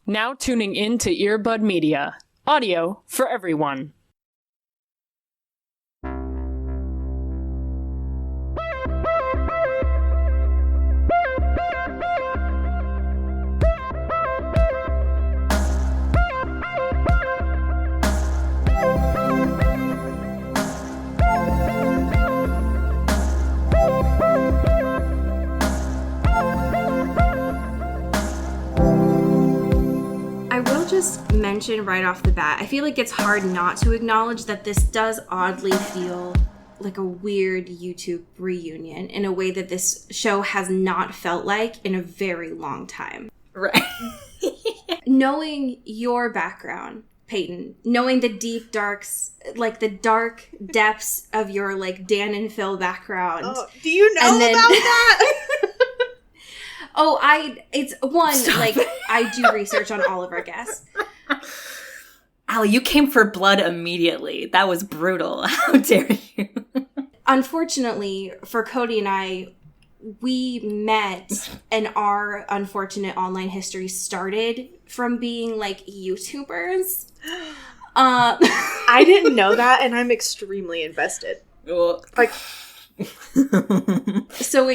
Now tuning in to Earbud Media. Audio for everyone. Just mention right off the bat, I feel like it's hard not to acknowledge that this does oddly feel like a weird YouTube reunion in a way that this show has not felt like in a very long time. Right. Knowing your background, Payton, knowing the deep darks, like the dark depths of your like Dan and Phil background. Oh, do you know about that? It's one, like, I do research on all of our guests. Allie, you came for blood immediately. That was brutal. How dare you? Unfortunately, for Cody and I, we met and our unfortunate online history started from being, like, YouTubers. I didn't know that, and I'm extremely invested. Like, so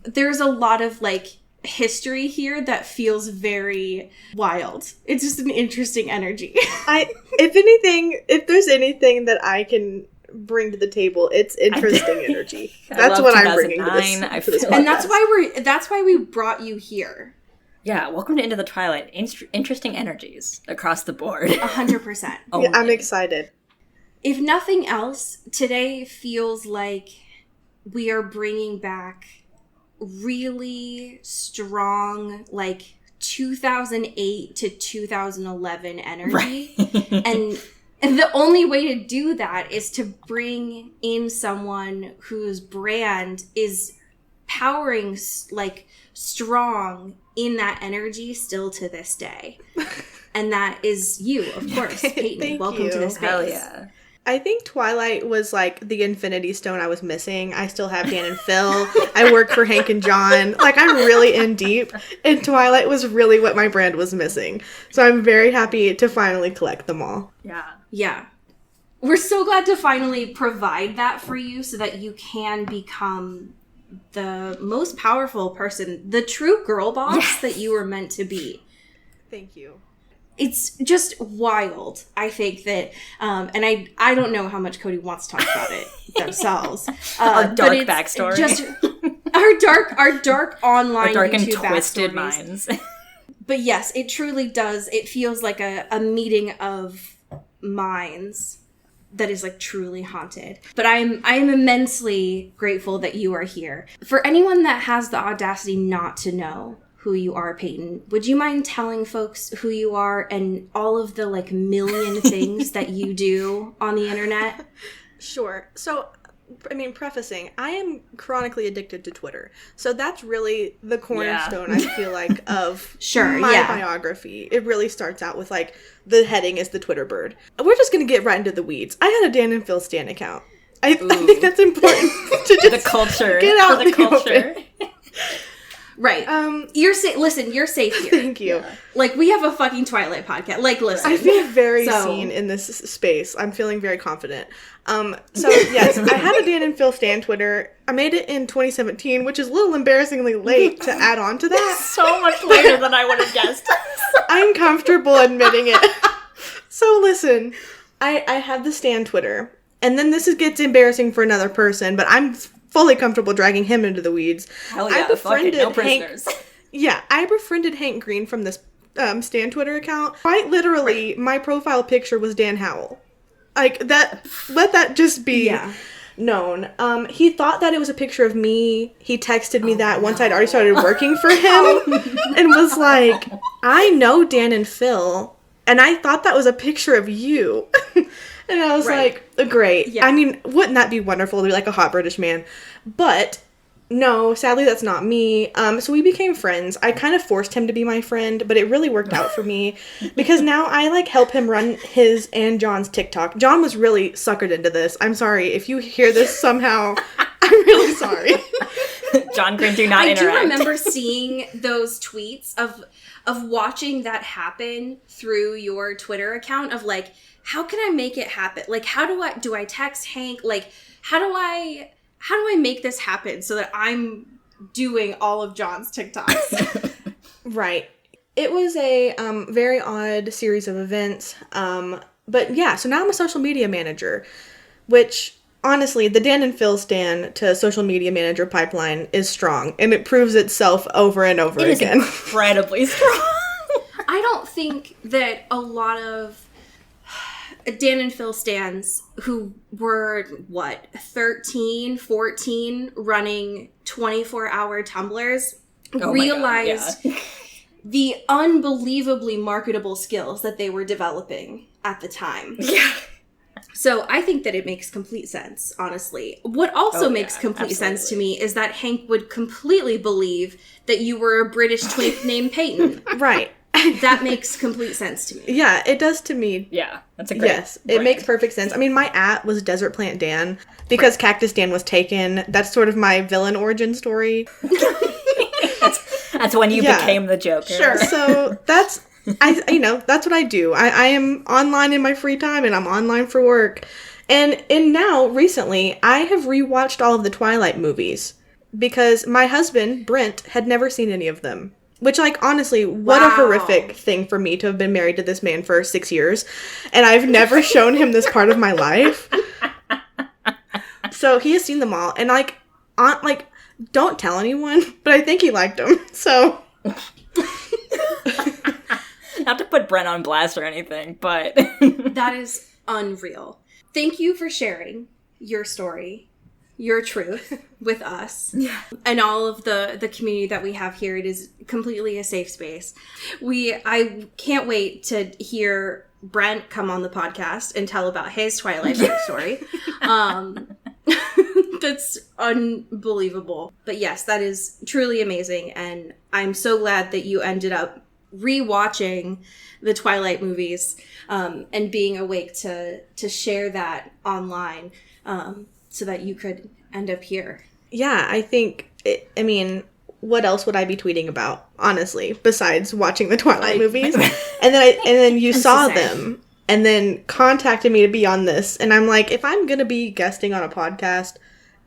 there's a lot of, like, history here that feels very wild. It's just an interesting energy. If there's anything that I can bring to the table, it's interesting energy. That's what I'm bringing to this podcast. And that's why we brought you here. Yeah, welcome to Into the Twilight. Interesting energies across the board. 100%. Yeah, I'm excited. If nothing else, today feels like we are bringing back really strong, like, 2008 to 2011 energy. Right. And the only way to do that is to bring in someone whose brand is powering, like, strong in that energy still to this day. And that is you, of course, Payton. Welcome to the space. Hell yeah. I think Twilight was like the infinity stone I was missing. I still have Dan and Phil. I work for Hank and John. Like, I'm really in deep. And Twilight was really what my brand was missing. So I'm very happy to finally collect them all. Yeah. Yeah. We're so glad to finally provide that for you so that you can become the most powerful person, the true girl boss that you were meant to be. Thank you. It's just wild, I think, that, and I don't know how much Cody wants to talk about it themselves. Our dark backstory. Just our dark online our dark YouTube and twisted backstories. minds. But yes, it truly does. It feels like a meeting of minds that is, like, truly haunted. But I'm immensely grateful that you are here. For anyone that has the audacity not to know who you are, Payton, would you mind telling folks who you are and all of the, like, million things that you do on the internet? Sure. So, I mean, prefacing, I am chronically addicted to Twitter. So that's really the cornerstone, I feel like, of my biography. It really starts out with, like, the heading is the Twitter bird. We're just going to get right into the weeds. I had a Dan and Phil Stan account. I think that's important to just the culture. Get out the culture. Right. You're listen, you're safe here. Thank you. Yeah. Like, we have a fucking Twilight podcast. Like, listen. I feel very seen in this space. I'm feeling very confident. So, yes, I had a Dan and Phil Stan Twitter. I made it in 2017, which is a little embarrassingly late to add on to that. So much later than I would have guessed. I'm comfortable admitting it. So, listen, I have the Stan Twitter. And then gets embarrassing for another person, but I'm fully comfortable dragging him into the weeds. Hell yeah, no prisoners. I befriended Hank Green from this Stan Twitter account. Quite literally, my profile picture was Dan Howell. Like, that, let that just be known. He thought that it was a picture of me. He texted me that once I'd already started working for him and was like, I know Dan and Phil, and I thought that was a picture of you. And I was like, great. Yeah. I mean, wouldn't that be wonderful to be like a hot British man? But no, sadly, that's not me. So we became friends. I kind of forced him to be my friend, but it really worked out for me because now I, like, help him run his and John's TikTok. John was really suckered into this. I'm sorry. If you hear this somehow, I'm really sorry. John Green, do not interact. I do remember seeing those tweets of of watching that happen through your Twitter account of like, how can I make it happen? Like, how do I text Hank? Like, how do I make this happen so that I'm doing all of John's TikToks? Right. It was a very odd series of events. But yeah, so now I'm a social media manager, which honestly, the Dan and Phil stan to social media manager pipeline is strong, and it proves itself over and over again. It is incredibly strong. I don't think that a lot of Dan and Phil stans who were, 13, 14, running 24-hour Tumblrs realized the unbelievably marketable skills that they were developing at the time. Yeah. So I think that it makes complete sense, honestly. What also makes complete sense to me is that Hank would completely believe that you were a British twink named Payton. Right. That makes complete sense to me. Yeah, it does to me. Yeah, that's a great Yes, it makes perfect sense. I mean, my @ was Desert Plant Dan because Cactus Dan was taken. That's sort of my villain origin story. That's when you became the Joker. Sure. So that's that's what I do. I am online in my free time, and I'm online for work. And now recently, I have rewatched all of the Twilight movies because my husband Brent had never seen any of them. Which, like, honestly, what a horrific thing for me to have been married to this man for 6 years. And I've never shown him this part of my life. So he has seen them all. And, don't tell anyone, but I think he liked them. So. Not to put Brent on blast or anything, but. That is unreal. Thank you for sharing your story, your truth with us and all of the community that we have here. It is completely a safe space. I can't wait to hear Brent come on the podcast and tell about his Twilight story. That's unbelievable. But yes, that is truly amazing. And I'm so glad that you ended up rewatching the Twilight movies and being awake to share that online. So that you could end up here. Yeah, I think, what else would I be tweeting about, honestly, besides watching the Twilight movies? And then you saw them, and then contacted me to be on this, and I'm like, if I'm gonna be guesting on a podcast,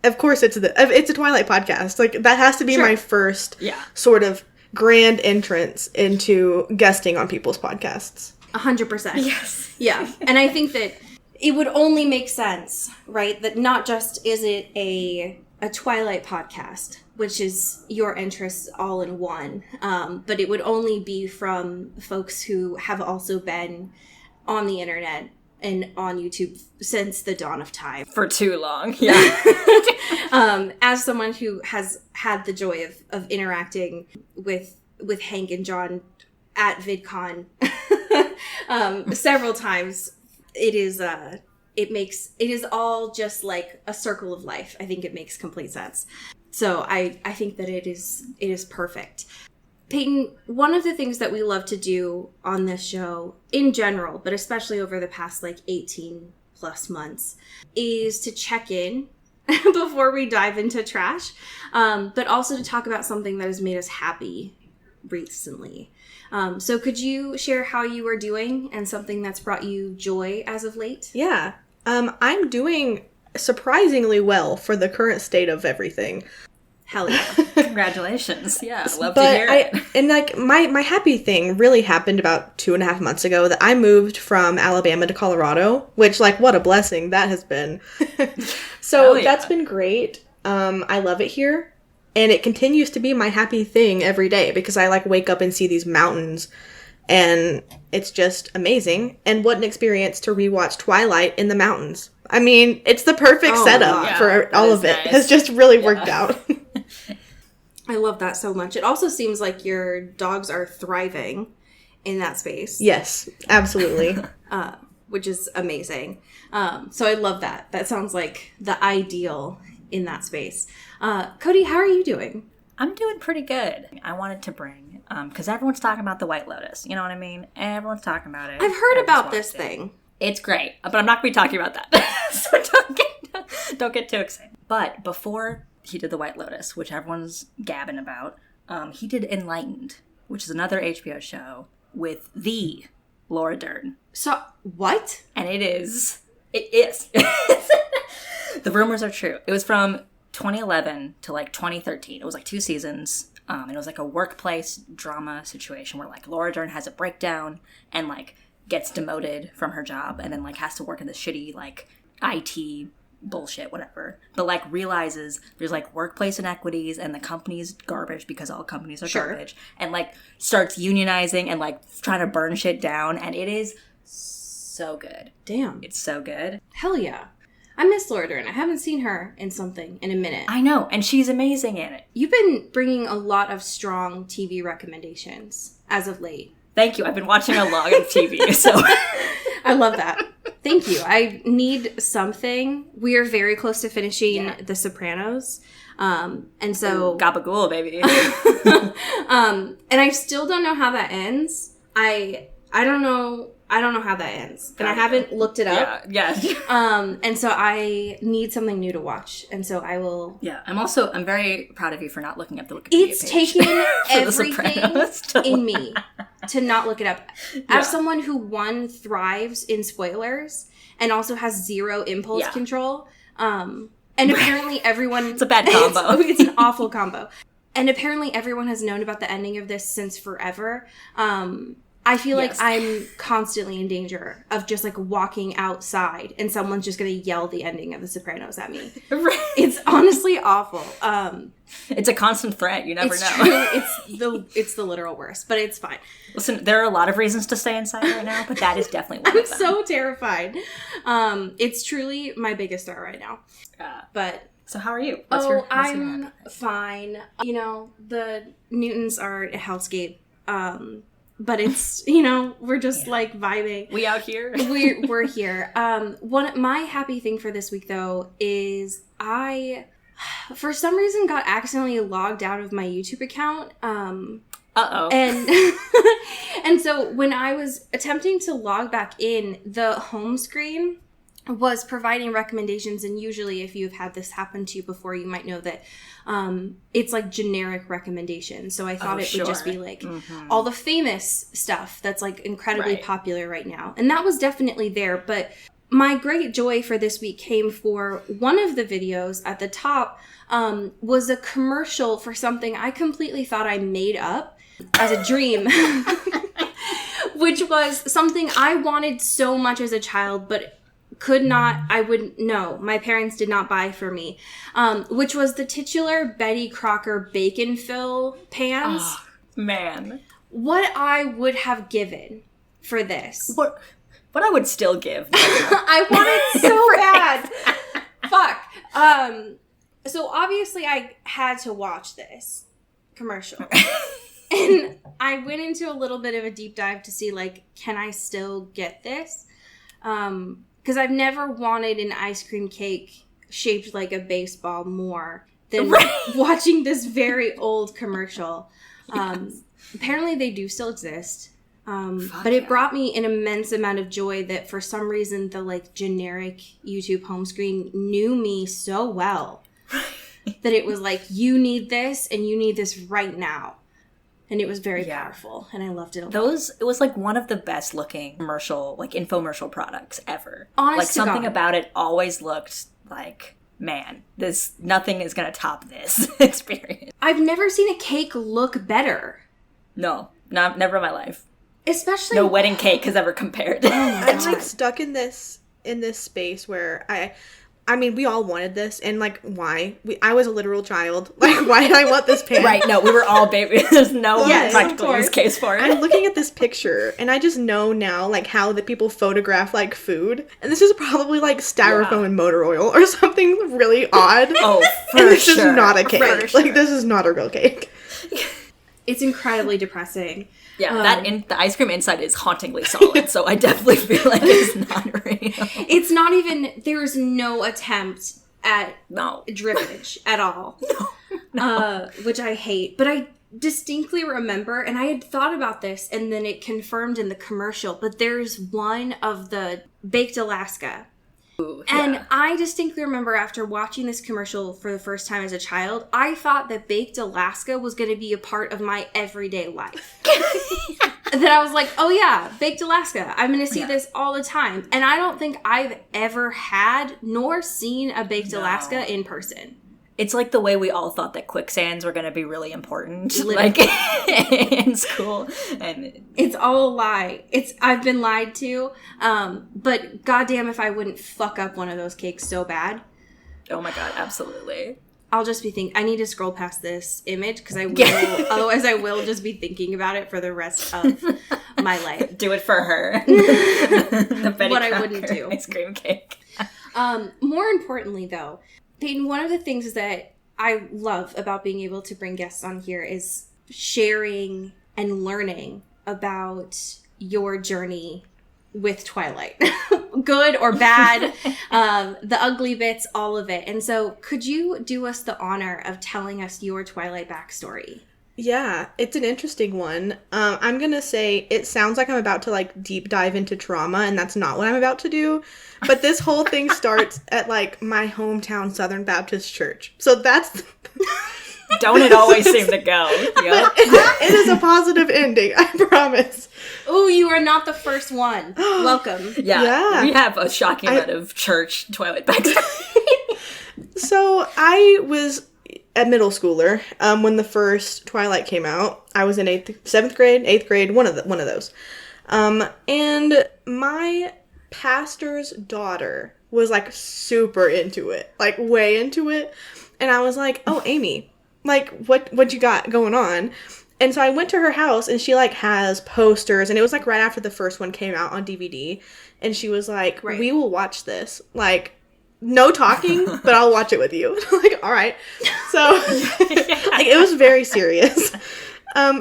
of course it's a Twilight podcast. Like, that has to be my first sort of grand entrance into guesting on people's podcasts. 100%. Yes. Yeah, and I think that it would only make sense, right? That not just is it a Twilight podcast, which is your interests all in one, but it would only be from folks who have also been on the internet and on YouTube since the dawn of time. For too long, yeah. As someone who has had the joy of interacting with Hank and John at VidCon several times, it is all just like a circle of life. I think it makes complete sense. So I think that it is perfect. Payton, one of the things that we love to do on this show in general, but especially over the past 18 plus months, is to check in before we dive into trash, but also to talk about something that has made us happy recently. So could you share how you are doing and something that's brought you joy as of late? Yeah. I'm doing surprisingly well for the current state of everything. Hell yeah. Congratulations. Yeah, love to hear it. And my happy thing really happened about 2.5 months ago that I moved from Alabama to Colorado, which, what a blessing that has been. So that's been great. I love it here. And it continues to be my happy thing every day because I wake up and see these mountains and it's just amazing. And what an experience to rewatch Twilight in the mountains. I mean, it's the perfect setup for all of it. Nice. Has just really worked out. I love that so much. It also seems like your dogs are thriving in that space. Yes, absolutely. Which is amazing. So I love that. That sounds like the ideal in that space. Cody, how are you doing? I'm doing pretty good. I wanted to bring, because everyone's talking about the White Lotus. You know what I mean? Everyone's talking about it. I've heard about this thing. It's great, but I'm not going to be talking about that. So don't get too excited. But before he did the White Lotus, which everyone's gabbing about, he did Enlightened, which is another HBO show with the Laura Dern. So, what? And it is. The rumors are true. It was from 2011 to like 2013. It was like 2 seasons. And it was like a workplace drama situation where like Laura Dern has a breakdown and like gets demoted from her job and then like has to work in this shitty like IT bullshit, whatever. But like realizes there's like workplace inequities and the company's garbage because all companies are garbage. And like starts unionizing and like trying to burn shit down. And it is so good. Damn. It's so good. Hell yeah. I miss Laura Dern. I haven't seen her in something in a minute. I know, and she's amazing in it. You've been bringing a lot of strong TV recommendations as of late. Thank you. I've been watching a lot of TV, so... I love that. Thank you. I need something. We are very close to finishing The Sopranos. And so... Ooh, gabagool, baby. And I still don't know how that ends. I don't know how that ends. And I haven't looked it up. Yeah. And so I need something new to watch. And so I will... Yeah. I'm very proud of you for not looking up the Wikipedia It's page taken everything in me to not look it up. Yeah. As someone who, one, thrives in spoilers and also has zero impulse control. And apparently everyone... It's a bad combo. It's an awful combo. And apparently everyone has known about the ending of this since forever. I feel like I'm constantly in danger of just like walking outside and someone's just going to yell the ending of The Sopranos at me. Right. It's honestly awful. It's a constant threat. You never know. True. It's the literal worst, but it's fine. Listen, there are a lot of reasons to stay inside right now, but that is definitely one of them. I'm so terrified. It's truly my biggest threat right now. But so how are you? I'm fine. You know, the Newtons are a hellscape. But it's, we're just like vibing. We out here. We're here. My happy thing for this week though is I, for some reason, got accidentally logged out of my YouTube account. Uh-oh. And so when I was attempting to log back in, the home screen was providing recommendations, and usually if you've had this happen to you before, you might know that it's like generic recommendations. So I thought would just be like all the famous stuff that's like incredibly popular right now. And that was definitely there. But my great joy for this week came for one of the videos at the top was a commercial for something I completely thought I made up as a dream. Which was something I wanted so much as a child, but my parents did not buy for me, which was the titular Betty Crocker bacon fill pans. Oh, man. What I would have given for this. What I would still give. I want it so bad. Fuck. So obviously I had to watch this commercial. And I went into a little bit of a deep dive to see, like, can I still get this? Because I've never wanted an ice cream cake shaped like a baseball more than watching this very old commercial. Apparently they do still exist. But it brought me an immense amount of joy that for some reason the like generic YouTube home screen knew me so well that it was like, you need this and you need this right now. And it was very powerful, and I loved it a lot. It was like one of the best looking commercial, like infomercial products ever. Honest like to something God. About it always looked like, man, nothing is gonna top this experience. I've never seen a cake look better. No, never in my life. Especially no wedding cake has ever compared. I'm like stuck in this space where I mean, we all wanted this, and like, why? I was a literal child. Like, why did I want this pan? Right? No, we were all baby. There's no practical use case for it. I'm looking at this picture, and I just know now, like, how the people photograph like food, and this is probably like styrofoam and motor oil or something really odd. Oh, for and this sure. is not a cake. Sure. Like, this is not a real cake. It's incredibly depressing. Yeah, the ice cream inside is hauntingly solid, so I definitely feel like it's not real. It's not even, there's no attempt at drippage at all. No. Which I hate. But I distinctly remember, and I had thought about this, and then it confirmed in the commercial, but there's one of the Baked Alaska And I distinctly remember after watching this commercial for the first time as a child, I thought that Baked Alaska was going to be a part of my everyday life. That I was like, oh yeah, Baked Alaska. I'm going to see this all the time. And I don't think I've ever had nor seen a Baked Alaska in person. It's like the way we all thought that quicksands were going to be really important, like in school, and it's all a lie. I've been lied to, but goddamn if I wouldn't fuck up one of those cakes so bad. Oh my god, absolutely. I'll just be thinking. I need to scroll past this image because I will. Otherwise, I will just be thinking about it for the rest of my life. Do it for her. The Betty what Crocker I wouldn't do. Ice cream cake. More importantly, though. Payton, one of the things that I love about being able to bring guests on here is sharing and learning about your journey with Twilight. Good or bad, the ugly bits, all of it. And so could you do us the honor of telling us your Twilight backstory? Yeah, it's an interesting one. I'm going to say it sounds like I'm about to like deep dive into trauma, and that's not what I'm about to do. But this whole thing starts at like my hometown Southern Baptist church. So that's... Don't it always seem to go? Yep. It is a positive ending, I promise. Oh, you are not the first one. Welcome. Yeah. We have a shocking amount of church Twilight backstory. So I was a middle schooler when the first Twilight came out. I was in 7th grade, 8th grade, one of those. And my pastor's daughter was like super into it, like way into it. And I was like, oh, Amy, like what you got going on? And so I went to her house, and she like has posters, and it was like right after the first one came out on DVD. And she was like, we will watch this. Like, no talking, but I'll watch it with you. Like, all right. So like, it was very serious.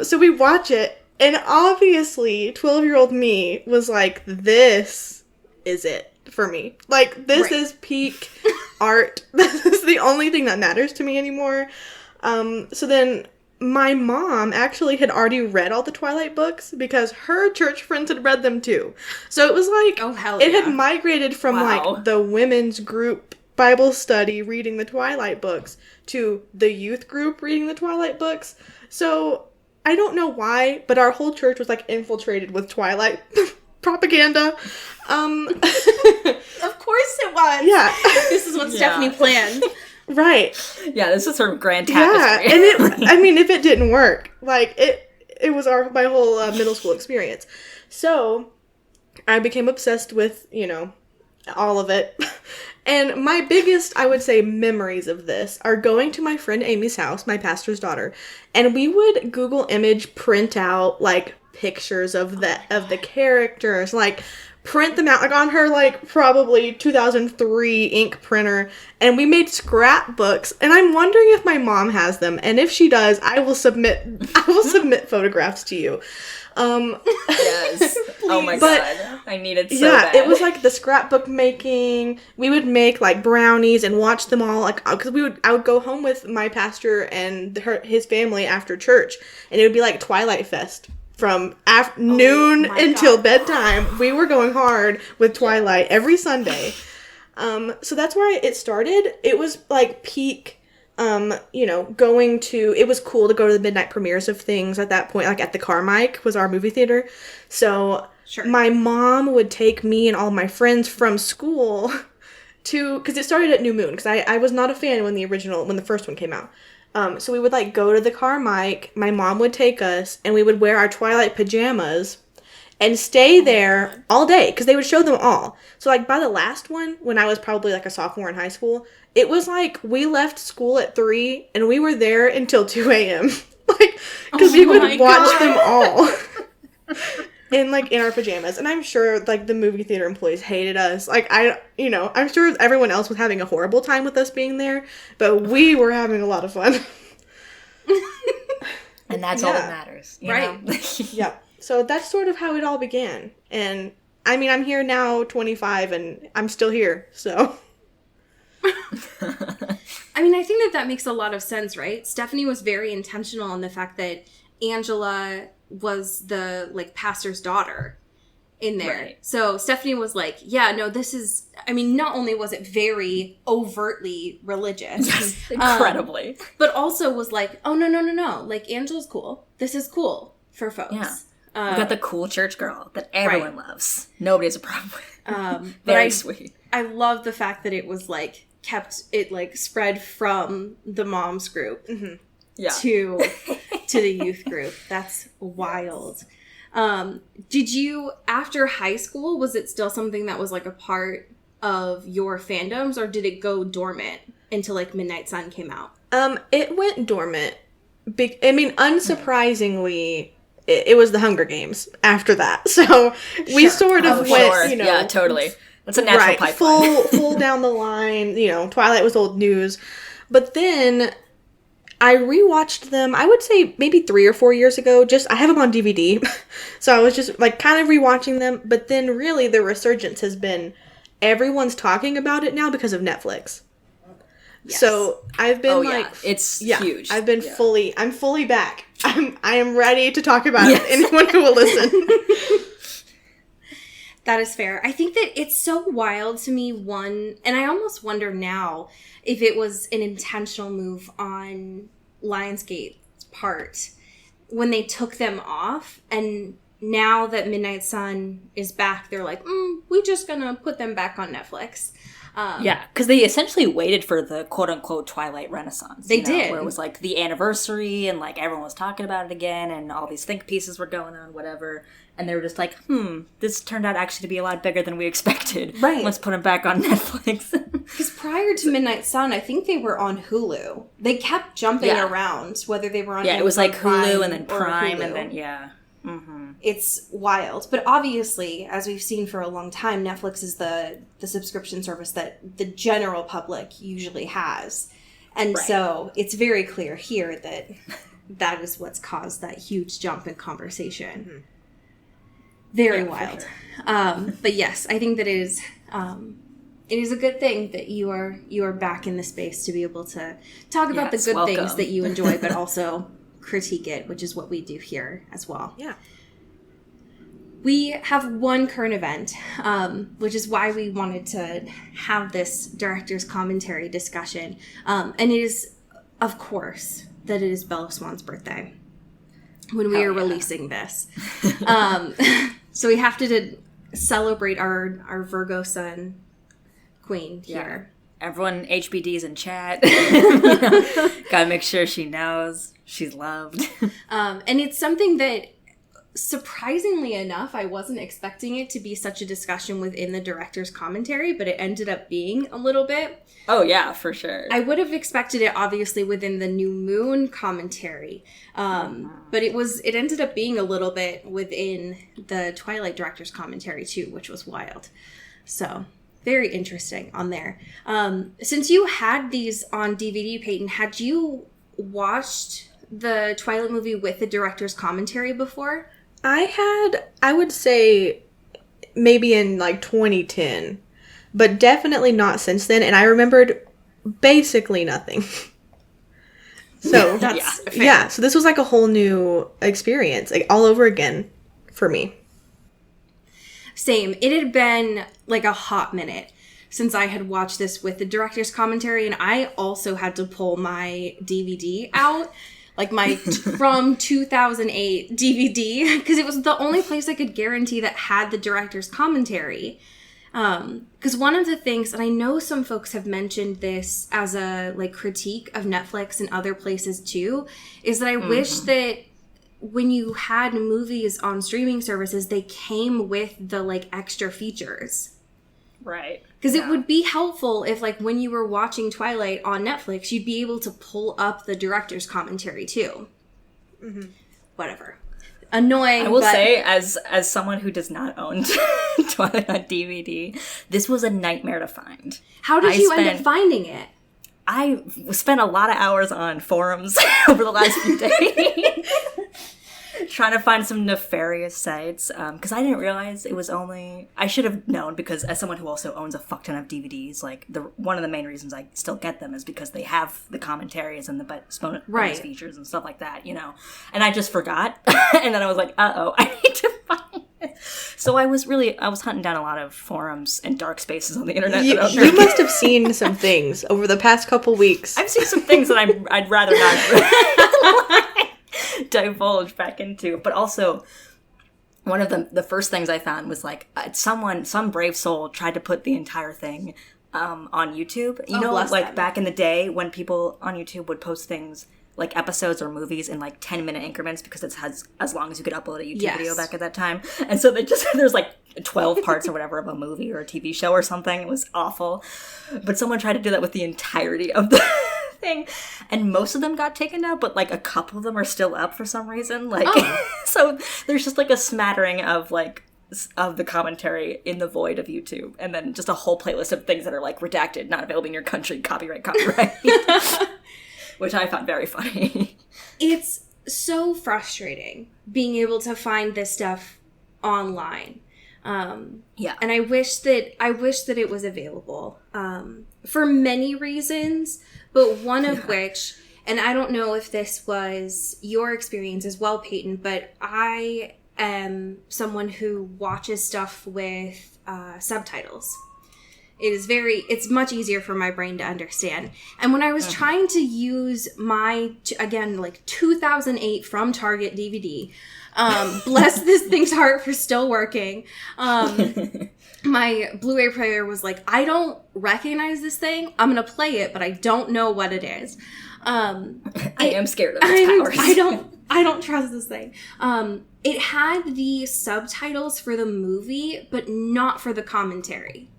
So we watch it, and obviously 12-year-old me was like, this is it for me. Like, this is peak art. This is the only thing that matters to me anymore. So then my mom actually had already read all the Twilight books because her church friends had read them too. So it was like, it had migrated from like the women's group Bible study reading the Twilight books to the youth group reading the Twilight books. So I don't know why, but our whole church was like infiltrated with Twilight propaganda. Of course it was. Yeah. This is what Stephanie planned. Right. Yeah, this is her grand tapestry. Yeah, and I mean, if it didn't work, like, it was my whole middle school experience. So, I became obsessed with, all of it. And my biggest, I would say, memories of this are going to my friend Amy's house, my pastor's daughter, and we would Google image print out, like, pictures of the characters, like, print them out, like, on her, like, probably 2003 ink printer, and we made scrapbooks, and I'm wondering if my mom has them, and if she does, I will submit photographs to you. Yes. Oh my god. I need it so bad. It was like the scrapbook making. We would make like brownies and watch them all, like, because I would go home with my pastor and his family after church, and it would be like Twilight Fest. From noon until bedtime, we were going hard with Twilight every Sunday. So that's where it started. It was like peak, it was cool to go to the midnight premieres of things at that point. Like at the Carmike was our movie theater. So my mom would take me and all my friends from school because it started at New Moon, because I was not a fan when the first one came out. So we would like go to the Carmike, my mom would take us, and we would wear our Twilight pajamas and stay there all day, because they would show them all. So like by the last one, when I was probably like a sophomore in high school, it was like we left school at 3 and we were there until 2 a.m. like, because we would watch them all. In our pajamas. And I'm sure like the movie theater employees hated us. Like I'm sure everyone else was having a horrible time with us being there, but we were having a lot of fun. And that's all that matters. You know? Yeah. So that's sort of how it all began. And I mean, I'm here now, 25, and I'm still here. So I mean, I think that makes a lot of sense, right? Stephanie was very intentional in the fact that Angela was the like pastor's daughter, in there. Right. So Stephanie was like, yeah, no, this is, I mean, not only was it very overtly religious. Yes, incredibly. But also was like, oh, no. Like, Angela's cool. This is cool for folks. Yeah. We got the cool church girl that everyone loves. Nobody has a problem with. Very sweet. I love the fact that it was, like, spread from the moms group to the youth group. That's wild. Did you, after high school, was it still something that was, like, a part of your fandoms, or did it go dormant until, like, Midnight Sun came out? It went dormant. Unsurprisingly, it was the Hunger Games after that. So we sort of went, yeah, totally. That's a natural pipeline. full down the line. Twilight was old news. But then I rewatched them, I would say maybe 3 or 4 years ago. I have them on DVD. So I was just like kind of rewatching them. But then really the resurgence has been, everyone's talking about it now because of Netflix. Yes. So I've been it's huge. I've been I'm fully back. I am ready to talk about it. Anyone who will listen. That is fair. I think that it's so wild to me, and I almost wonder now if it was an intentional move on Lionsgate's part when they took them off, and now that Midnight Sun is back, they're like, we're just gonna put them back on Netflix. Because they essentially waited for the quote-unquote Twilight Renaissance. They did. Where it was, like, the anniversary, and, like, everyone was talking about it again, and all these think pieces were going on, whatever. And they were just like, this turned out actually to be a lot bigger than we expected. Right. Let's put them back on Netflix. Because prior to Midnight Sun, I think they were on Hulu. They kept jumping around, whether they were on it was like Prime Hulu and then Prime Hulu. and then, It's wild. But obviously, as we've seen for a long time, Netflix is the subscription service that the general public usually has. And so it's very clear here that that is what's caused that huge jump in conversation. Mm-hmm. Very wild. Sure. But yes, I think that it is a good thing that you are back in the space to be able to talk about the good things that you enjoy, but also critique it, which is what we do here as well. Yeah. We have one current event, which is why we wanted to have this director's commentary discussion. And it is, of course, that it is Bella Swan's birthday when we are releasing this. So we have to celebrate our Virgo sun queen here. Everyone, HBD's in chat. Gotta make sure she knows she's loved. And it's something that, surprisingly enough, I wasn't expecting it to be such a discussion within the director's commentary, but it ended up being a little bit. Oh, yeah, for sure. I would have expected it, obviously, within the New Moon commentary. But it ended up being a little bit within the Twilight director's commentary, too, which was wild. So, very interesting on there. Since you had these on DVD, Payton, had you watched the Twilight movie with the director's commentary before? I would say maybe in like 2010, but definitely not since then. And I remembered basically nothing. So so this was like a whole new experience, like all over again for me. Same. It had been like a hot minute since I had watched this with the director's commentary, and I also had to pull my DVD out. Like my from 2008 DVD, because it was the only place I could guarantee that had the director's commentary. Because one of the things, and I know some folks have mentioned this as a like critique of Netflix and other places too, is that I wish that when you had movies on streaming services, they came with the like extra features. Right. Because it would be helpful if, like, when you were watching Twilight on Netflix, you'd be able to pull up the director's commentary, too. Mm-hmm. Whatever. Annoying, I will say, as someone who does not own Twilight on DVD, this was a nightmare to find. How did you end up finding it? I spent a lot of hours on forums over the last few days. Trying to find some nefarious sites, because I didn't realize it was only... I should have known, because as someone who also owns a fuck ton of DVDs, like, one of the main reasons I still get them is because they have the commentaries and the bonus features and stuff like that, you know? And I just forgot, and then I was like, uh-oh, I need to find it. So I was hunting down a lot of forums and dark spaces on the internet. You must have seen some things over the past couple weeks. I've seen some things that I'd rather not divulge back into. But also, one of the first things I found was like some brave soul tried to put the entire thing on YouTube. You know, like them. Back in the day when people on YouTube would post things like episodes or movies in like 10-minute increments because it's as long as you could upload a YouTube video back at that time. And so there's like 12 parts or whatever of a movie or a TV show or something. It was awful. But someone tried to do that with the entirety of the thing. And most of them got taken down, but like a couple of them are still up for some reason. Like, so there's just like a smattering of like of the commentary in the void of YouTube. And then just a whole playlist of things that are like redacted, not available in your country, copyright. Which I found very funny. It's so frustrating being able to find this stuff online. Yeah. And I wish that it was available for many reasons, but one of which, and I don't know if this was your experience as well, Payton, but I am someone who watches stuff with subtitles. It's much easier for my brain to understand. And when I was trying to use my, again, like 2008 from Target DVD, bless this thing's heart for still working, my Blu-ray player was like, I don't recognize this thing. I'm going to play it, but I don't know what it is. I am scared of its powers. I don't trust this thing. It had the subtitles for the movie, but not for the commentary.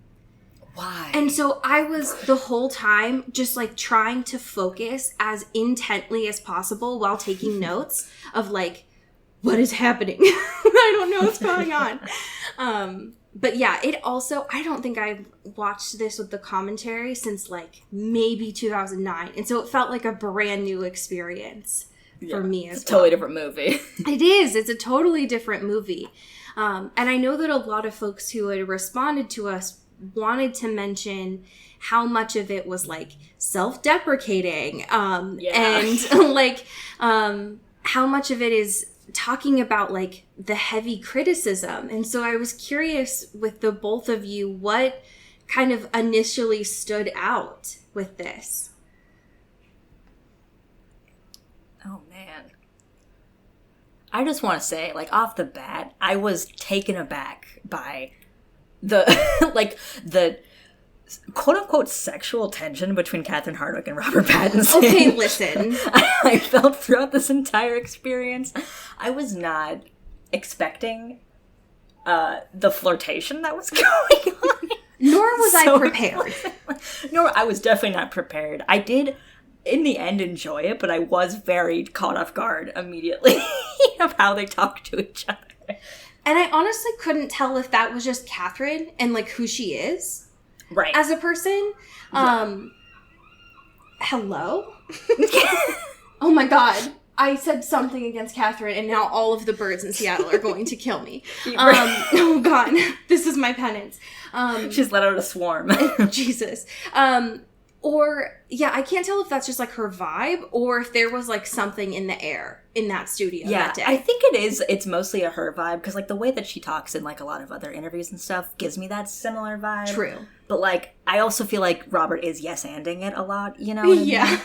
Why? And so I was the whole time just like trying to focus as intently as possible while taking notes of like, what is happening? I don't know what's going on. But yeah, it also, I don't think I've watched this with the commentary since like maybe 2009. And so it felt like a brand new experience for me as well. It's a totally different movie. It is. It's a totally different movie. And I know that a lot of folks who had responded to us wanted to mention how much of it was like self-deprecating and like how much of it is talking about like the heavy criticism. And so I was curious with the both of you, what kind of initially stood out with this? Oh man, I just want to say, like, off the bat, I was taken aback by the the quote-unquote sexual tension between Catherine Hardwicke and Robert Pattinson. Okay, listen. I felt throughout this entire experience. I was not expecting the flirtation that was going on. Nor was I prepared. I was definitely not prepared. I did, in the end, enjoy it, but I was very caught off guard immediately of how they talked to each other. And I honestly couldn't tell if that was just Catherine and, like, who she is. Right. As a person. Hello? Oh my god. I said something against Catherine, and now all of the birds in Seattle are going to kill me. Oh god. This is my penance. She's let out a swarm. Jesus. Or, yeah, I can't tell if that's just, like, her vibe, or if there was, like, something in the air in that studio that day. I think it is. It's mostly a her vibe, because, like, the way that she talks in, like, a lot of other interviews and stuff gives me that similar vibe. True. But, like, I also feel like Robert is yes-anding it a lot, you know what I mean? Yeah.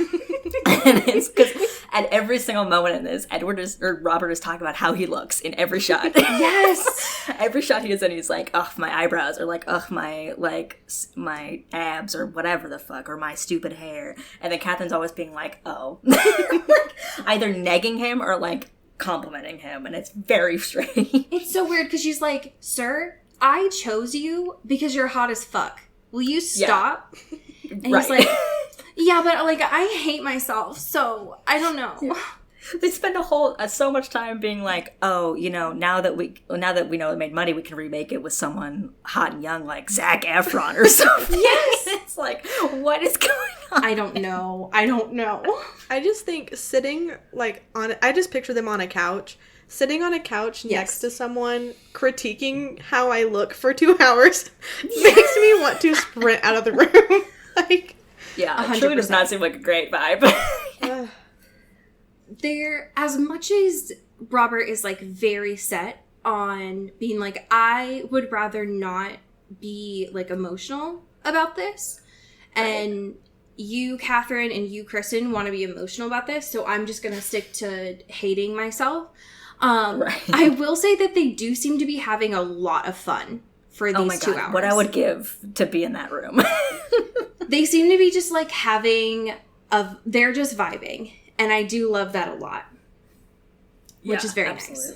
And it's because at every single moment in this, Robert is talking about how he looks in every shot. Yes! Every shot he is in, he's like, ugh, my eyebrows, or like, ugh, my abs, or whatever the fuck, or my stupid hair. And then Catherine's always being like, oh. Like, either negging him or, like, complimenting him, and it's very strange. It's so weird, because she's like, sir, I chose you because you're hot as fuck. Will you stop? Yeah. And he's like, yeah, but, like, I hate myself, so I don't know. Yeah. They spend so much time being like, oh, you know, now that we know it made money, we can remake it with someone hot and young like Zac Efron or something. Yes! It's like, what is going on? I don't know. I just think sitting, like, I just picture them on a couch. Sitting on a couch next to someone critiquing how I look for 2 hours makes me want to sprint out of the room. Like, yeah, it truly does not seem like a great vibe. There, as much as Robert is, like, very set on being like, I would rather not be like emotional about this. Right. And you, Catherine, and you, Kristen, want to be emotional about this. So I'm just going to stick to hating myself. Right. I will say that they do seem to be having a lot of fun for these 2 hours. What I would give to be in that room. They seem to be just like they're just vibing. And I do love that a lot. Which is very nice.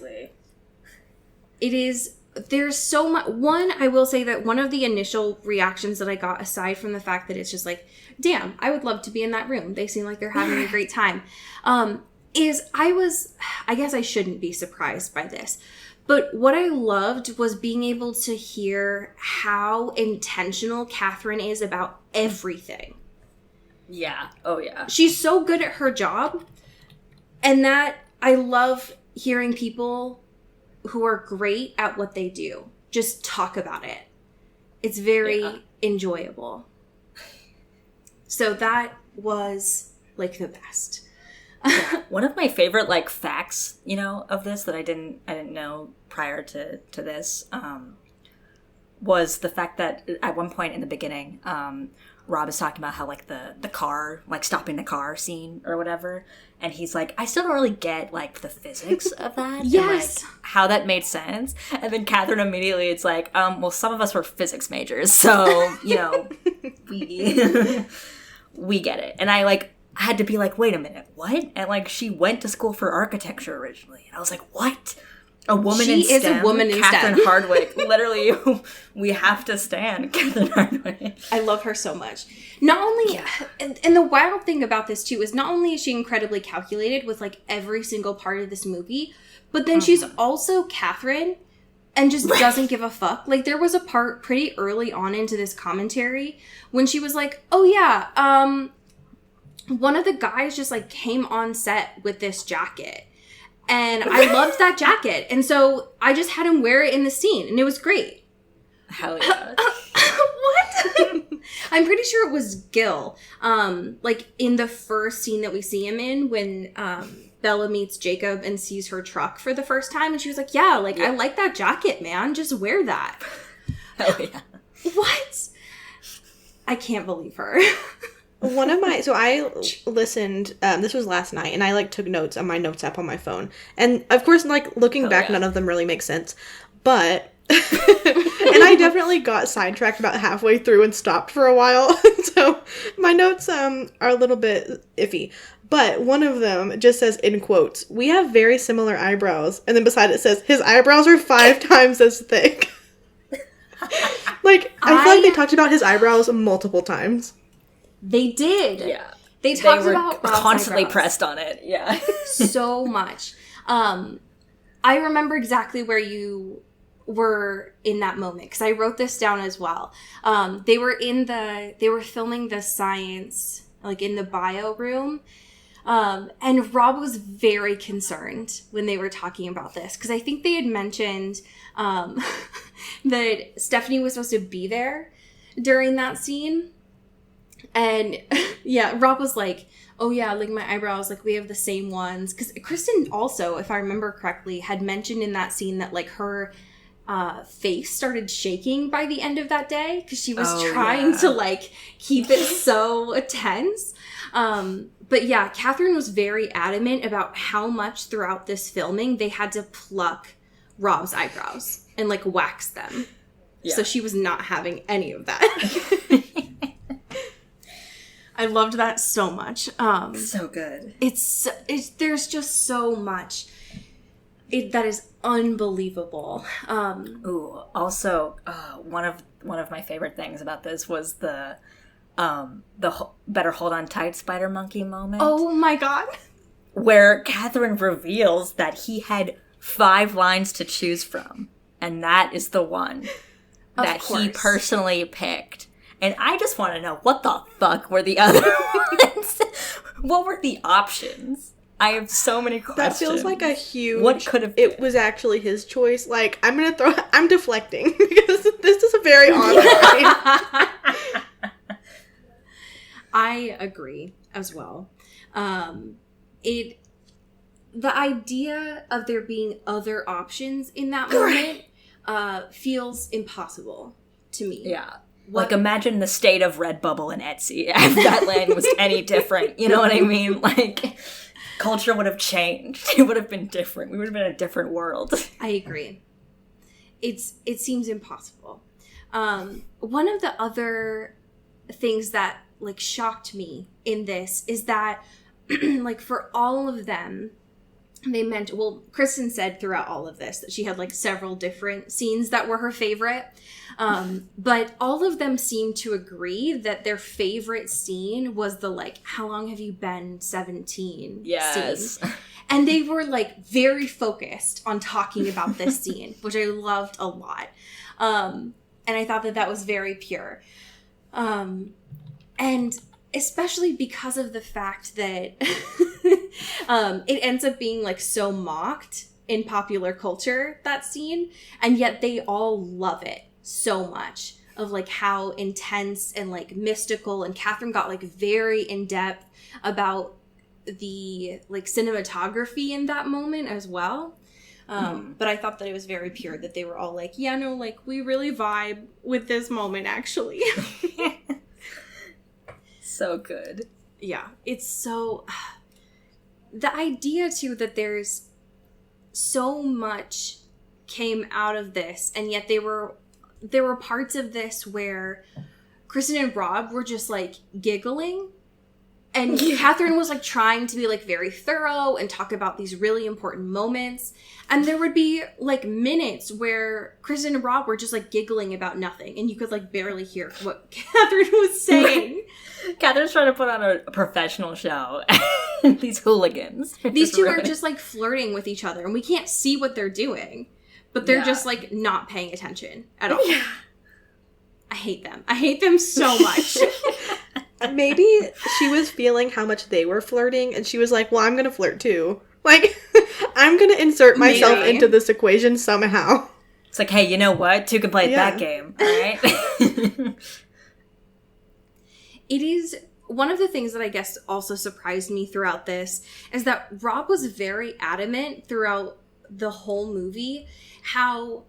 It is, there's so much. One, I will say that one of the initial reactions that I got, aside from the fact that it's just like, damn, I would love to be in that room. They seem like they're having a great time. I guess I shouldn't be surprised by this. But what I loved was being able to hear how intentional Catherine is about everything. Yeah. Oh, yeah. She's so good at her job. And that I love hearing people who are great at what they do just talk about it. It's very enjoyable. So that was like the best. Yeah. One of my favorite like facts, of this that I didn't know prior to this, was the fact that at one point in the beginning, Rob is talking about how like the car, like stopping the car scene or whatever, and he's like, I still don't really get like the physics of that. Yes. And, like, how that made sense. And then Catherine immediately, it's like, well, some of us were physics majors, so we get it. And I had to be like, wait a minute, what? And like, she went to school for architecture originally, and I was like, what? A woman in STEM? She is a woman in Catherine STEM. Hardwick. Literally, we have to stand Catherine Hardwick. I love her so much. Not only, and the wild thing about this too is not only is she incredibly calculated with like every single part of this movie, but then she's also Catherine and just doesn't give a fuck. Like there was a part pretty early on into this commentary when she was like, oh yeah, one of the guys just like came on set with this jacket. And I loved that jacket. And so I just had him wear it in the scene. And it was great. Hell yeah. What? I'm pretty sure it was Gil. Like in the first scene that we see him in when Bella meets Jacob and sees her truck for the first time. And she was like, yeah, I like that jacket, man. Just wear that. Hell yeah. What? I can't believe her. So I listened, this was last night, and I took notes on my notes app on my phone. And of course, looking back, none of them really make sense. But, and I definitely got sidetracked about halfway through and stopped for a while. So my notes are a little bit iffy. But one of them just says, in quotes, we have very similar eyebrows. And then beside it says, his eyebrows are 5 times as thick. I feel like they talked about his eyebrows multiple times. They did. Yeah. They talked were about Rob's constantly eyebrows pressed on it. Yeah. so much. I remember exactly where you were in that moment because I wrote this down as well. They were filming the science, in the bio room. And Rob was very concerned when they were talking about this because I think they had mentioned that Stephanie was supposed to be there during that scene. And yeah, Rob was like, oh yeah, my eyebrows, we have the same ones. Because Kristen also, if I remember correctly, had mentioned in that scene that her face started shaking by the end of that day because she was trying to keep it so tense. But yeah, Catherine was very adamant about how much throughout this filming they had to pluck Rob's eyebrows and wax them. Yeah. So she was not having any of that. I loved that so much. So good. It's there's just so much that is unbelievable. Ooh, also one of my favorite things about this was the better hold on tight spider monkey moment. Oh my god. Where Catherine reveals that he had 5 lines to choose from, and that is the one that he personally picked. And I just want to know, what the fuck were the other ones? What were the options? I have so many questions. That feels like a huge... What could have... It was actually his choice. I'm deflecting because this is a very odd line. I agree as well. the idea of there being other options in that moment feels impossible to me. Yeah. Like, imagine the state of Redbubble and Etsy if that land was any different. You know what I mean? Like, culture would have changed. It would have been different. We would have been in a different world. I agree. It seems impossible. One of the other things that, like, shocked me in this is that, like, for all of them, they meant, well, Kristen said throughout all of this that she had, like, several different scenes that were her favorite. But all of them seemed to agree that their favorite scene was the, like, how long have you been 17 scene. And they were, like, very focused on talking about this scene, which I loved a lot. And I thought that was very pure. And especially because of the fact that it ends up being, like, so mocked in popular culture, that scene, and yet they all love it so much, of, like, how intense and, like, mystical, and Catherine got, like, very in-depth about the, like, cinematography in that moment as well. But I thought that it was very pure, that they were all like, yeah, no, like, we really vibe with this moment, actually. So good. Yeah, it's so... The idea, too, that there's so much came out of this, and yet there were parts of this where Kristen and Rob were just, like, giggling, and Catherine was, like, trying to be, like, very thorough and talk about these really important moments, and there would be, like, minutes where Kristen and Rob were just, like, giggling about nothing, and you could, like, barely hear what Catherine was saying. Catherine's trying to put on a professional show. These hooligans. These two are just, like, flirting with each other, and we can't see what they're doing, but they're just, like, not paying attention at all. Yeah. I hate them. I hate them so much. Maybe she was feeling how much they were flirting, and she was like, well, I'm gonna flirt too. Like, I'm gonna insert myself into this equation somehow. It's like, hey, you know what? Two can play that game, all right? It is... One of the things that I guess also surprised me throughout this is that Rob was very adamant throughout the whole movie how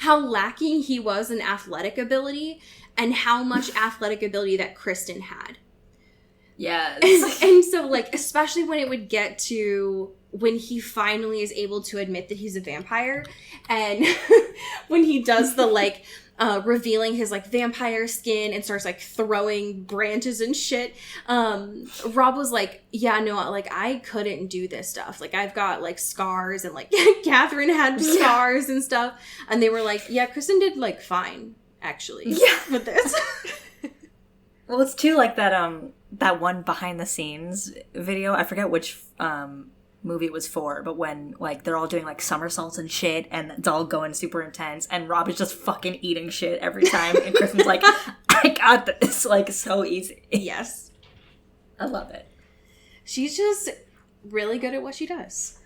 lacking he was in athletic ability, and how much athletic ability that Kristen had. Yes. And so, like, especially when it would get to when he finally is able to admit that he's a vampire, and when he does the, like, revealing his, like, vampire skin and starts, like, throwing branches and shit, Rob was like, yeah, no, like, I couldn't do this stuff. Like, I've got, like, scars, and, like, Catherine had scars and stuff. And they were like, yeah, Kristen did, like, fine, actually, with this. Well, it's too, like, that one behind the scenes video. I forget which movie it was for, but when, like, they're all doing, like, somersaults and shit, and it's all going super intense, and Rob is just fucking eating shit every time, and Kristen's like, I got this, like, so easy. Yes. I love it. She's just really good at what she does.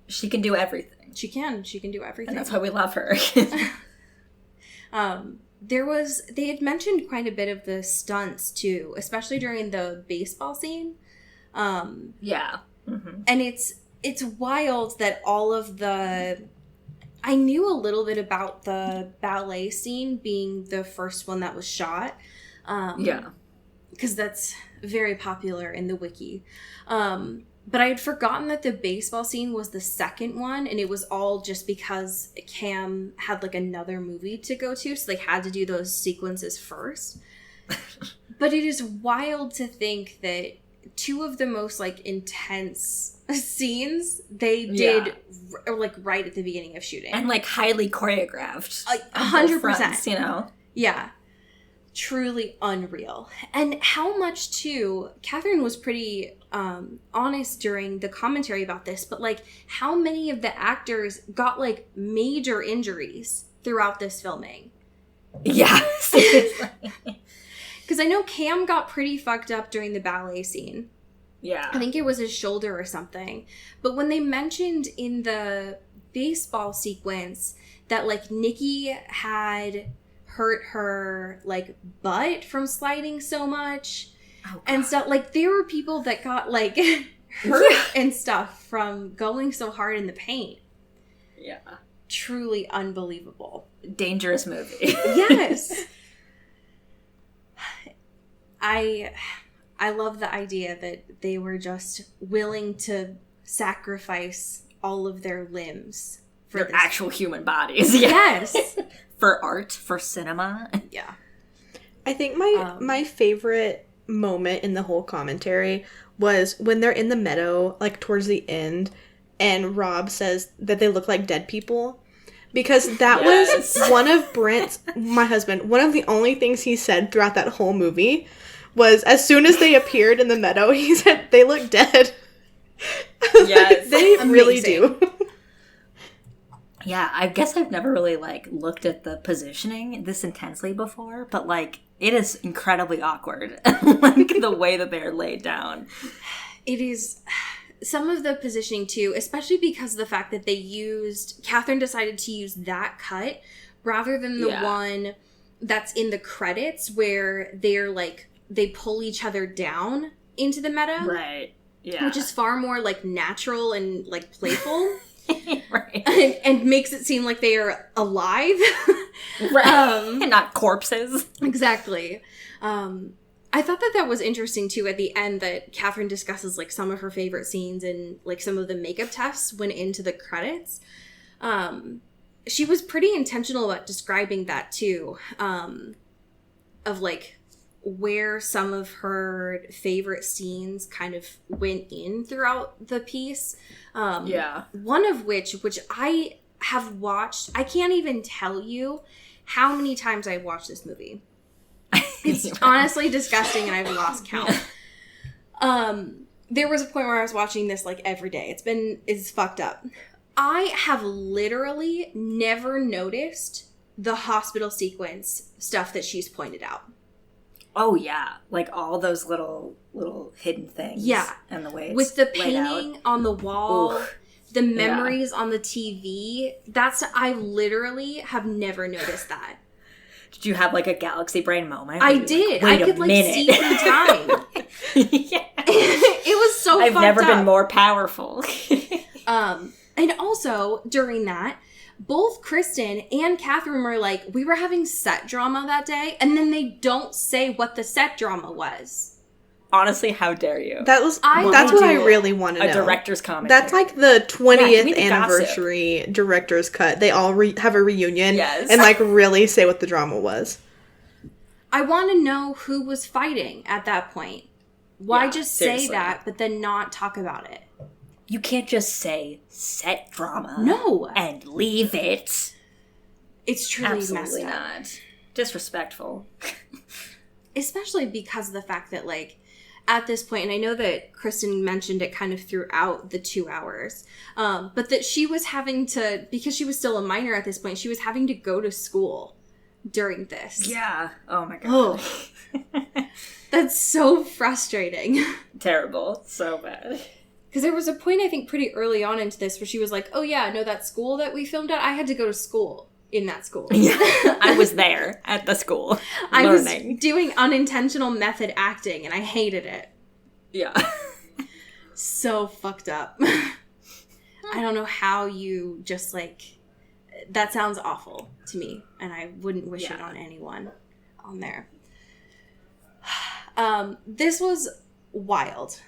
She can do everything. She can do everything. And that's why we love her. They had mentioned quite a bit of the stunts, too, especially during the baseball scene. Yeah. Mm-hmm. And it's wild that all of the... I knew a little bit about the ballet scene being the first one that was shot. Because that's very popular in the wiki. But I had forgotten that the baseball scene was the second one, and it was all just because Cam had, like, another movie to go to, so they had to do those sequences first. But it is wild to think that two of the most, like, intense scenes they did like right at the beginning of shooting, and, like, highly choreographed, like 100%, you know. Yeah, truly unreal. And how much too, Catherine was pretty honest during the commentary about this, but, like, how many of the actors got, like, major injuries throughout this filming. Yeah, seriously. Because I know Cam got pretty fucked up during the ballet scene. Yeah. I think it was his shoulder or something. But when they mentioned in the baseball sequence that, like, Nikki had hurt her, like, butt from sliding so much and stuff, like, there were people that got, like, hurt and stuff from going so hard in the paint. Yeah. Truly unbelievable. Dangerous movie. Yes. I love the idea that they were just willing to sacrifice all of their limbs for their this. Actual human bodies. Yeah. Yes. For art, for cinema. Yeah. I think my favorite moment in the whole commentary was when they're in the meadow, like towards the end, and Rob says that they look like dead people. Because that was one of Brent's, my husband, one of the only things he said throughout that whole movie was as soon as they appeared in the meadow, he said, they look dead. Yes. They really do. Yeah, I guess I've never really, like, looked at the positioning this intensely before, but, like, it is incredibly awkward. Like, the way that they're laid down. It is... Some of the positioning, too, especially because of the fact that Catherine decided to use that cut rather than the one that's in the credits where they're, like, they pull each other down into the meadow. Right, yeah. Which is far more, like, natural and, like, playful. Right. And makes it seem like they are alive. Right. And not corpses. Exactly. I thought that was interesting, too, at the end that Catherine discusses, like, some of her favorite scenes and, like, some of the makeup tests went into the credits. She was pretty intentional about describing that, too, of, like, where some of her favorite scenes kind of went in throughout the piece. One of which I have watched, I can't even tell you how many times I've watched this movie. It's honestly disgusting and I've lost count. There was a point where I was watching this like every day. It's fucked up. I have literally never noticed the hospital sequence stuff that she's pointed out. Oh yeah, like all those little hidden things. Yeah, and the way it's with the painting on the wall, Oof. The memories on the TV. I literally have never noticed that. Did you have like a galaxy brain moment? I did. I could like see through time. Yeah, it was so. I've fucked never up. been more powerful. And also during that, both Kristen and Catherine were like, we were having set drama that day, and then they don't say what the set drama was. Honestly, how dare you? That's what I really want to know. A director's commentary. That's like the 20th anniversary director's cut. They all have a reunion and like really say what the drama was. I want to know who was fighting at that point. Why just say that, but then not talk about it? You can't just say set drama. No. And leave it. It's truly Absolutely messed up. not. Disrespectful. Especially because of the fact that, like, at this point, and I know that Kristen mentioned it kind of throughout the 2 hours, but that she was having to, because she was still a minor at this point, she was having to go to school during this. Yeah. Oh my god. Oh. That's so frustrating. Terrible. So bad. Because there was a point, I think, pretty early on into this where she was like, oh yeah, no, that school that we filmed at, I had to go to school in that school. Yeah. I was there at the school I learning. was doing unintentional method acting and I hated it. Yeah. So fucked up. I don't know how you just like, that sounds awful to me and I wouldn't wish it on anyone on there. This was wild.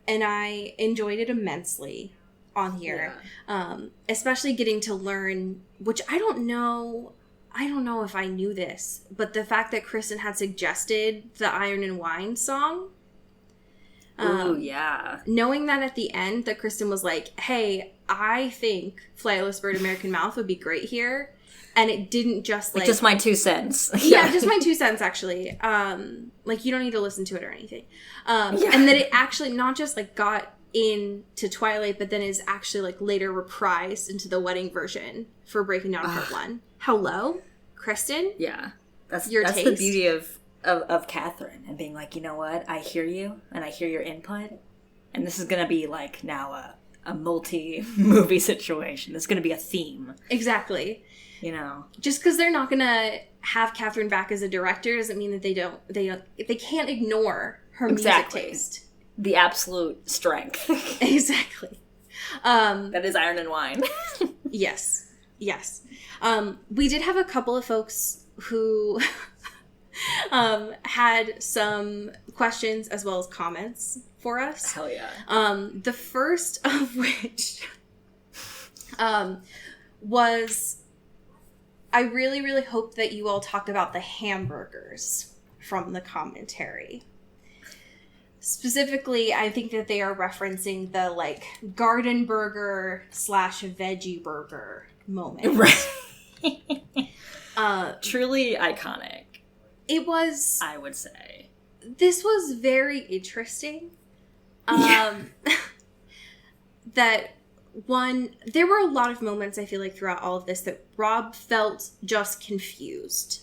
And I enjoyed it immensely on here. Yeah. Especially getting to learn, which I don't know if I knew this, but the fact that Kristen had suggested the Iron and Wine song. Oh, yeah. Knowing that at the end that Kristen was like, hey, I think Flightless Bird American Mouth would be great here. And it didn't just like... just my 2 cents. Yeah, just my 2 cents, actually. Like, you don't need to listen to it or anything. And that it actually not just, like, got into Twilight, but then is actually, like, later reprised into the wedding version for Breaking Down Part 1. Hello? Kristen? Yeah. That's taste? the beauty of Catherine and being like, you know what? I hear you, and I hear your input, and this is going to be, like, now a multi-movie situation. It's going to be a theme. Exactly. You know, just because they're not gonna have Catherine back as a director doesn't mean that they can't ignore her music taste. the absolute strength. Exactly. That is iron and wine. Yes. We did have a couple of folks who had some questions as well as comments for us. Hell yeah. The first of which was, I really, really hope that you all talk about the hamburgers from the commentary. Specifically, I think that they are referencing the, like, garden burger / veggie burger moment. Right. Truly iconic. It was... I would say. This was very interesting. That, one, there were a lot of moments, I feel like, throughout all of this that Rob felt just confused.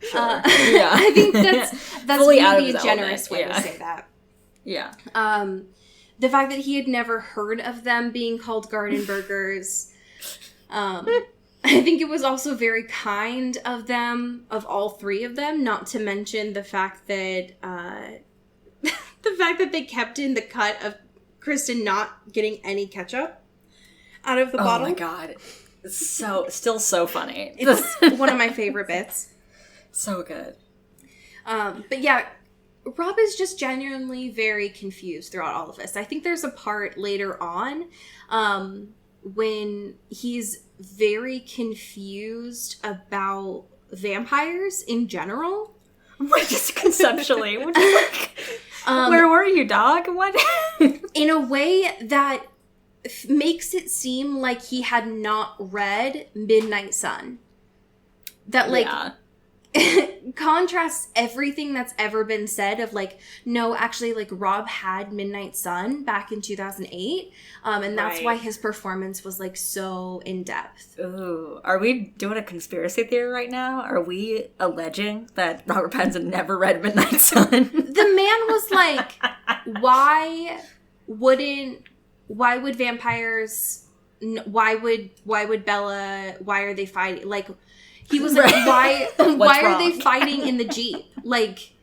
Sure. Yeah. I think that's Fully out of maybe his a generous element. way to say that. Yeah. The fact that he had never heard of them being called garden burgers. I think it was also very kind of them, of all three of them, not to mention the fact that they kept in the cut of Kristen not getting any ketchup out of the bottle. Oh my god. It's still so funny. It's one of my favorite bits. So good. But yeah, Rob is just genuinely very confused throughout all of this. I think there's a part later on when he's very confused about vampires in general. Right, just conceptually. We're just like, where were you, dog? What? In a way that makes it seem like he had not read Midnight Sun. That, like... Yeah. contrasts everything that's ever been said of, like, no, actually, like, Rob had Midnight Sun back in 2008, and that's why his performance was, like, so in-depth. Ooh, are we doing a conspiracy theory right now? Are we alleging that Robert Pattinson never read Midnight Sun? The man was like, why would vampires, why would Bella, why are they fighting, like... He was like, why are they fighting in the Jeep? Like,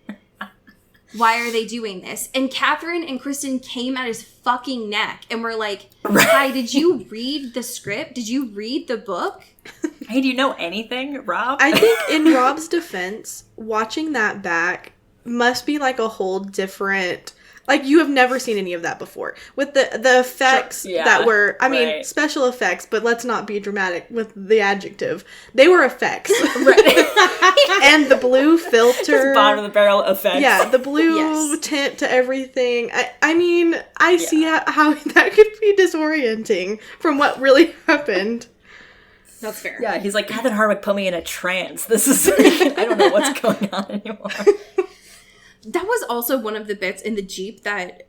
why are they doing this? And Catherine and Kristen came at his fucking neck and were like, hi, did you read the script? Did you read the book? Hey, do you know anything, Rob? I think in Rob's defense, watching that back must be like a whole different... Like, you have never seen any of that before. With the effects that were... I mean, special effects, but let's not be dramatic with the adjective. They were effects. Right. And the blue filter... Just bottom of the barrel effects. Yeah, the blue tint to everything. I mean, I see how that could be disorienting from what really happened. That's fair. Yeah, he's like, Catherine Hardwicke put me in a trance. This is... I don't know what's going on anymore. That was also one of the bits in the Jeep that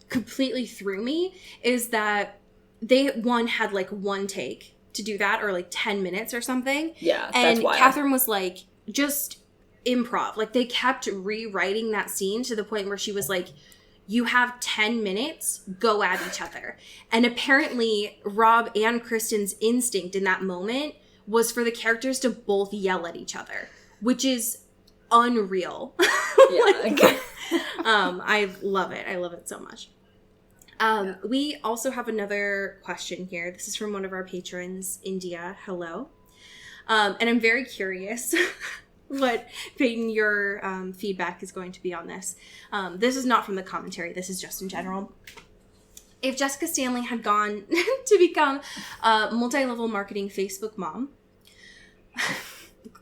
completely threw me, is that they, had like one take to do that, or like 10 minutes or something. Yeah, and that's wild. Catherine was like, just improv. Like, they kept rewriting that scene to the point where she was like, you have 10 minutes, go at each other. And apparently Rob and Kristen's instinct in that moment was for the characters to both yell at each other, which is unreal. Yeah. I love it. I love it so much. We also have another question here. This is from one of our patrons, India. Hello. And I'm very curious what, Payton, your feedback is going to be on this. This is not from the commentary. This is just in general. If Jessica Stanley had gone to become a multi-level marketing Facebook mom,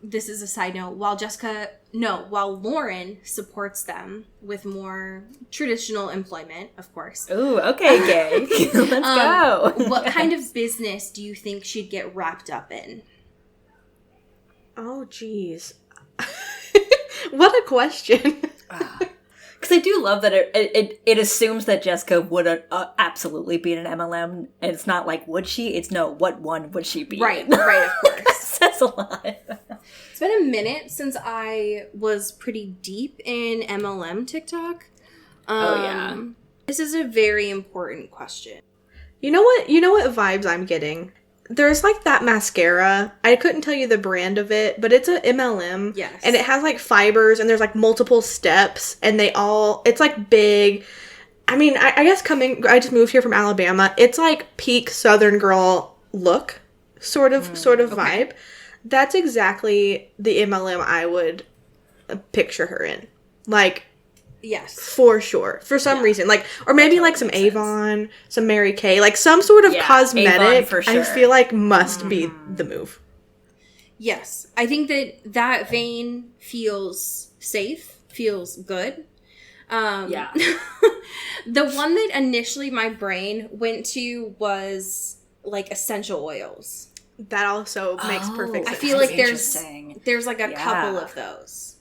this is a side note, while Lauren supports them with more traditional employment, of course. Ooh, okay, gay. Let's go. What kind of business do you think she'd get wrapped up in? Oh, geez. What a question. Because I do love that it assumes that Jessica would absolutely be in an MLM, and it's not like, would she? It's no, what one would she be Right, in? right, of course. That's a lot. It's been a minute since I was pretty deep in MLM TikTok. Oh, yeah. This is a very important question. You know what vibes I'm getting? there's like that mascara. I couldn't tell you the brand of it, but it's a MLM. Yes. And it has like fibers and there's like multiple steps and it's like big. I mean, I guess I just moved here from Alabama. It's like peak Southern girl look sort of vibe. That's exactly the MLM I would picture her in. Like, yes, for sure. For some reason. Like, or maybe like some Avon, some Mary Kay, like some sort of cosmetic, Avon for sure. I feel like must be the move. Yes. I think that vein feels safe, feels good. The one that initially my brain went to was like essential oils. That also makes perfect sense. I feel like there's like a couple of those.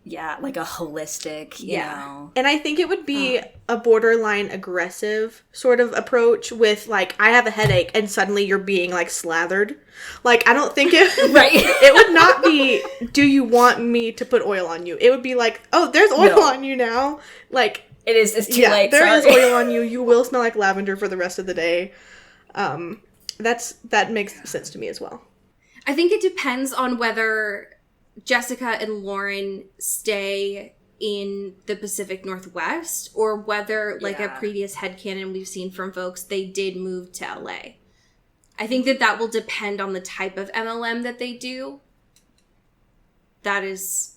Yeah, like a holistic, you know. And I think it would be a borderline aggressive sort of approach with, like, I have a headache and suddenly you're being, like, slathered. Like, I don't think it... Right. It would not be, do you want me to put oil on you? It would be like, oh, there's oil on you now. Like... It's too late, there is oil on you. You will smell like lavender for the rest of the day. That makes sense to me as well. I think it depends on whether Jessica and Lauren stay in the Pacific Northwest or whether, like a previous headcanon we've seen from folks, they did move to LA. I think that will depend on the type of MLM that they do. That is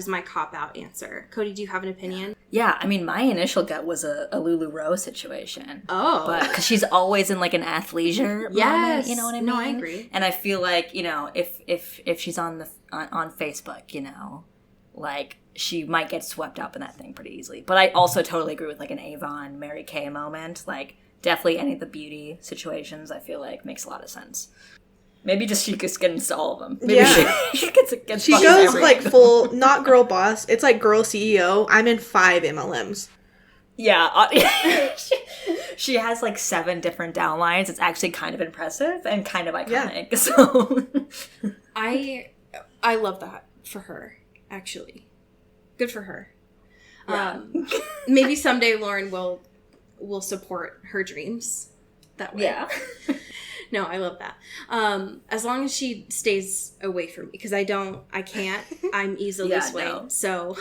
my cop-out answer. Cody, do you have an opinion? Yeah, I mean, my initial gut was a LuLaRoe situation. Oh. But, because she's always in, like, an athleisure moment, you know what I mean? No, I agree. And I feel like, you know, if she's on Facebook, you know, like, she might get swept up in that thing pretty easily. But I also totally agree with, like, an Avon, Mary Kay moment. Like, definitely any of the beauty situations, I feel like, makes a lot of sense. Maybe just she gets into all of them. Maybe she gets she goes like full, not girl boss. It's like girl CEO. I'm in 5 MLMs. Yeah. She has like 7 different downlines. It's actually kind of impressive and kind of iconic. Yeah. So I love that for her, actually. Good for her. Yeah. Maybe someday Lauren will support her dreams that way. Yeah. No, I love that. As long as she stays away from me, because I can't. I'm easily swayed. No. So,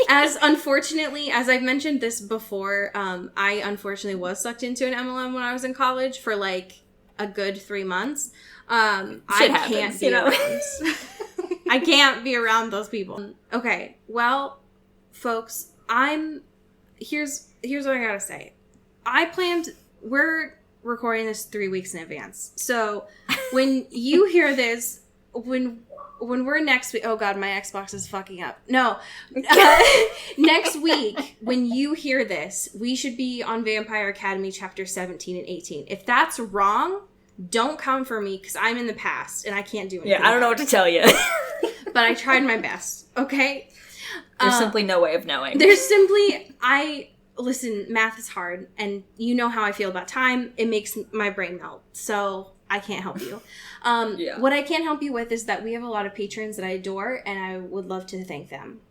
as I've mentioned this before, I unfortunately was sucked into an MLM when I was in college for like a good 3 months. I can't be around. I can't be around those people. Okay, well, folks, here's what I gotta say. We're recording this 3 weeks in advance. So when you hear this, when we're next week, oh God, my Xbox is fucking up. No, next week, when you hear this, we should be on Vampire Academy chapter 17 and 18. If that's wrong, don't come for me because I'm in the past and I can't do anything. Yeah, I don't know what to tell you. But I tried my best, okay? There's simply no way of knowing. Listen, math is hard, and you know how I feel about time. It makes my brain melt, so I can't help you. What I can help you with is that we have a lot of patrons that I adore, and I would love to thank them.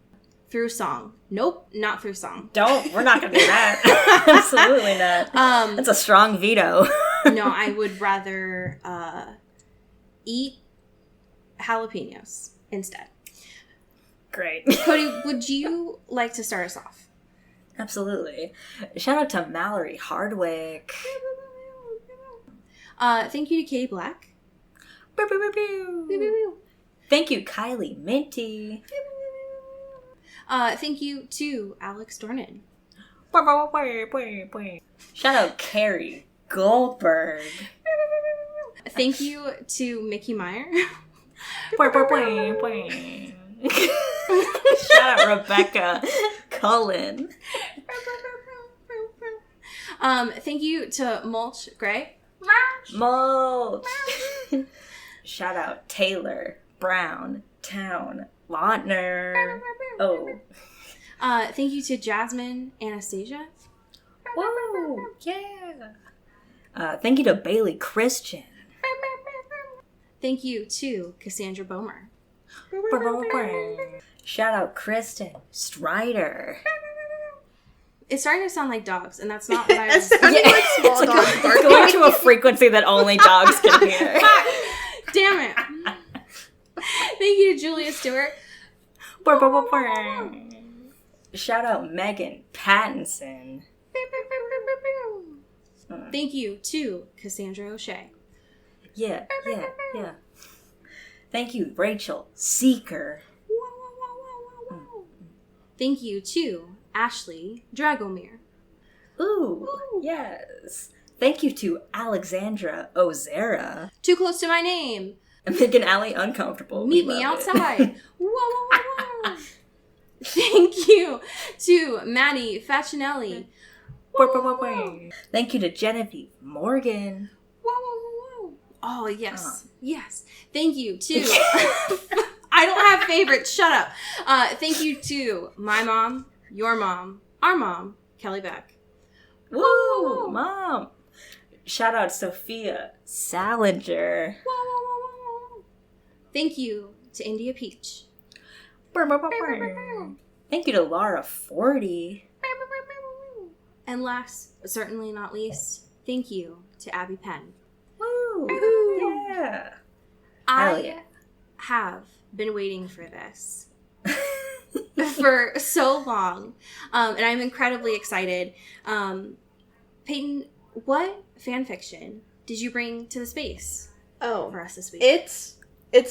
Through song. Nope, not through song. We're not going to do that. Absolutely not. That's a strong veto. No, I would rather eat jalapenos instead. Great. Cody, would you like to start us off? Absolutely. Shout out to Mallory Hardwick. Thank you to Katie Black. Thank you, Kylie Minty. Thank you to Alex Dornan. Shout out Carrie Goldberg. Thank you to Mickey Meyer. Shout out Rebecca Cullen. Thank you to Mulch Gray. Mulch. Shout out Taylor Brown Town Lautner. Oh. Thank you to Jasmine Anastasia. Whoa, yeah. Thank you to Bailey Christian. Thank you to Cassandra Bomer. Shout out Kristen Strider. It's starting to sound like dogs, and that's not what I It's was... sounding like small dogs barking. Going to a frequency that only dogs can hear. Damn it. Thank you to Julia Stewart. Shout out Megan Pattinson. Thank you to Cassandra O'Shea. Yeah. Thank you, Rachel Seeker. Thank you to Ashley Dragomir. Ooh, yes. Thank you to Alexandra Ozera. Too close to my name. And making Allie uncomfortable. Meet me outside. Whoa. Thank you to Maddie Facinelli. Thank you to Genevieve Morgan. Whoa. Oh, yes. Yes. Thank you to... I don't have favorites. Shut up. Thank you to my mom, your mom, our mom, Kelly Beck. Woo, Mom. Shout out Sophia Salinger. Whoa. Thank you to India Peach. Thank you to Laura 40. And last, but certainly not least, thank you to Abby Penn. Woo. Yeah. Hell yeah. I have been waiting for this for so long, and I'm incredibly excited. Peyton, what fan fiction did you bring to the space for us this week? It's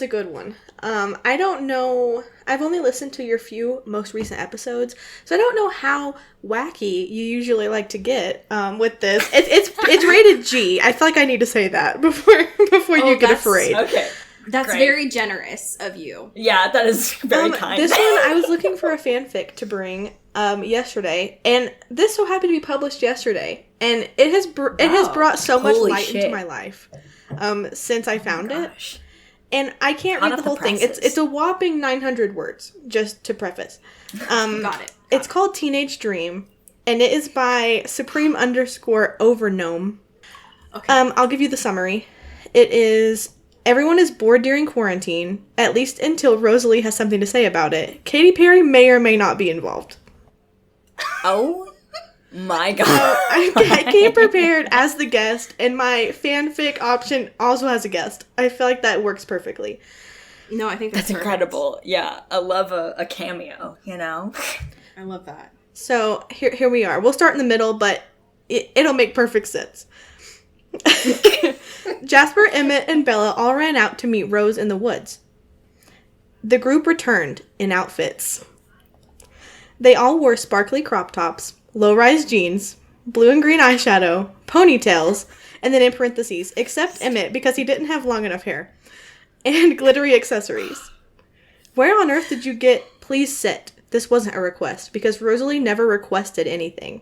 a good one. I don't know. I've only listened to your few most recent episodes, so I don't know how wacky you usually like to get with this. It's rated G. I feel like I need to say that before you get afraid. Okay. That's Great. very generous of you. Yeah, that is very kind. This one, I was looking for a fanfic to bring yesterday, and this so happened to be published yesterday, and it has brought so much Holy light shit. into my life since I found it. Gosh. And I can't Hot read off the the whole thing. presses. It's a whopping 900 words, just to preface. Got it. It's called Teenage Dream, and it is by Supreme_Overgnome. Okay. I'll give you the summary. It is, everyone is bored during quarantine, at least until Rosalie has something to say about it. Katy Perry may or may not be involved. Oh my god. I came prepared as the guest, and my fanfic option also has a guest. I feel like that works perfectly. No, I think That's perfect. incredible. Yeah, I love a cameo, you know? I love that. So here we are. We'll start in the middle, but it'll make perfect sense. Jasper, Emmett, and Bella all ran out to meet Rose in the woods. The group returned in outfits. They all wore sparkly crop tops, low-rise jeans, blue and green eyeshadow, ponytails, and then in parentheses, except Emmett because he didn't have long enough hair, and glittery accessories. Where on earth did you get "please sit"? This wasn't a request because Rosalie never requested anything.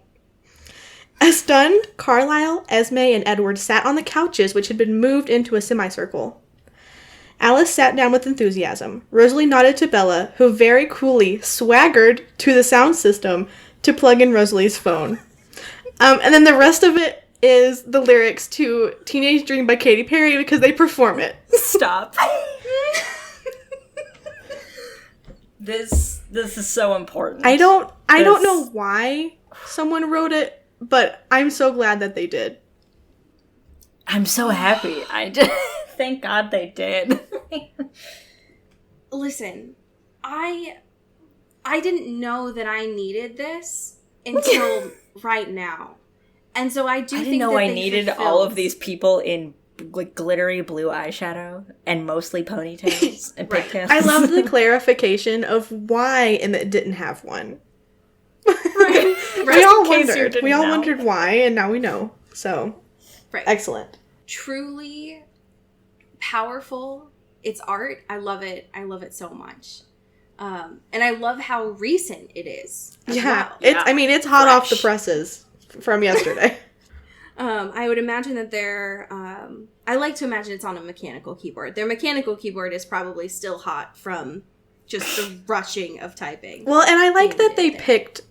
As stunned, Carlisle, Esme, and Edward sat on the couches which had been moved into a semicircle. Alice sat down with enthusiasm. Rosalie nodded to Bella, who very coolly swaggered to the sound system to plug in Rosalie's phone. And then the rest of it is the lyrics to Teenage Dream by Katy Perry because they perform it. Stop. This is so important. I don't know why someone wrote it, but I'm so glad that they did. I'm so happy. Thank God they did. Listen, I didn't know that I needed this until right now. And so I didn't think know that I they needed fulfilled- all of these people in like glittery blue eyeshadow and mostly ponytails and Right. pigtails. I love the clarification of why Emmett didn't have one. Right. We all in case you wondered. didn't We all know. wondered why, and now we know. So, Right. excellent. Truly powerful. It's art. I love it. I love it so much. And I love how recent it is. As Yeah, well. it's hot off the Fresh. presses from yesterday. I would imagine that I like to imagine it's on a mechanical keyboard. Their mechanical keyboard is probably still hot from just the rushing of typing. Well, and I like that they There. picked,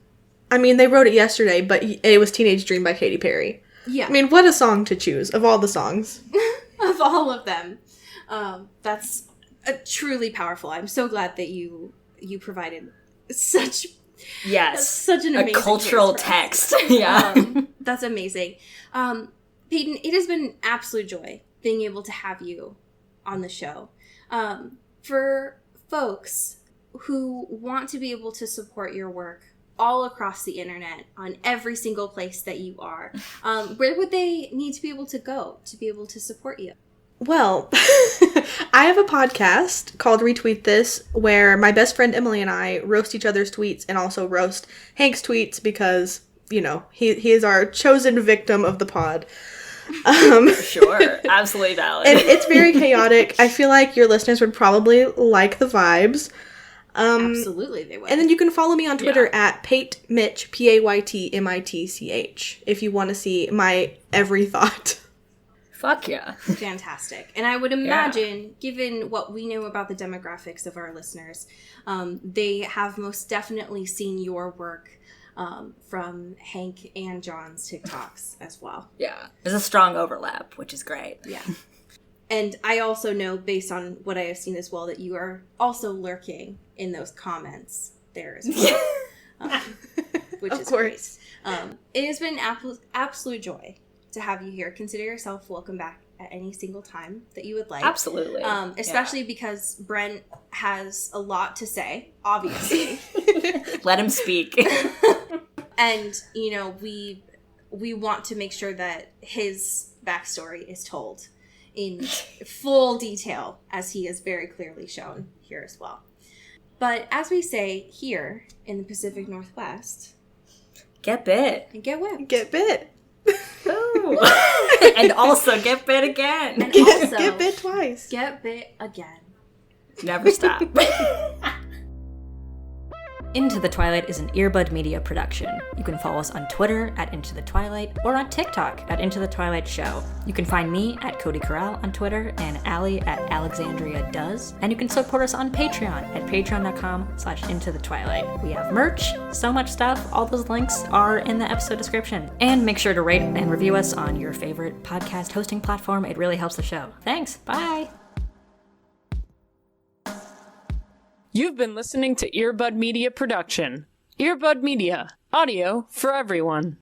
they wrote it yesterday, but it was Teenage Dream by Katy Perry. Yeah. I mean, what a song to choose of all the songs. Of all of them. That's truly powerful. I'm so glad that you provided such Yes. That's such an amazing a cultural text. Yeah. That's amazing. Payton, it has been an absolute joy being able to have you on the show. For folks who want to be able to support your work all across the internet, on every single place that you are, where would they need to be able to go to be able to support you? Well, I have a podcast called Retweet This, where my best friend Emily and I roast each other's tweets and also roast Hank's tweets because, you know, he is our chosen victim of the pod. Sure. Absolutely valid. And it's very chaotic. I feel like your listeners would probably like the vibes. Absolutely, they would. And then you can follow me on Twitter at PaytMitch, PaytMitch, if you want to see my every thought. Fuck yeah. Fantastic. And I would imagine, given what we know about the demographics of our listeners, they have most definitely seen your work from Hank and John's TikToks as well. Yeah. There's a strong overlap, which is great. Yeah. And I also know, based on what I have seen as well, that you are also lurking in those comments there as well. Which of is course. Great. It has been absolute joy to have you here. Consider yourself welcome back at any single time that you would like. Absolutely. Especially because Brent has a lot to say, obviously. Let him speak. And, you know, we want to make sure that his backstory is told in full detail, as he has very clearly shown here as well. But as we say here in the Pacific Northwest, get bit. And get whipped. Get bit. Ooh. And also get bit again. And also get bit twice. Get bit again. Never stop. Into the Twilight is an Earbud Media production. You can follow us on Twitter at Into the Twilight or on TikTok at Into the Twilight Show. You can find me at Cody Corral on Twitter and Allie at Alexandria Does. And you can support us on Patreon at patreon.com/Into the Twilight. We have merch, so much stuff. All those links are in the episode description. And make sure to rate and review us on your favorite podcast hosting platform. It really helps the show. Thanks. Bye. You've been listening to Earbud Media Production. Earbud Media, audio for everyone.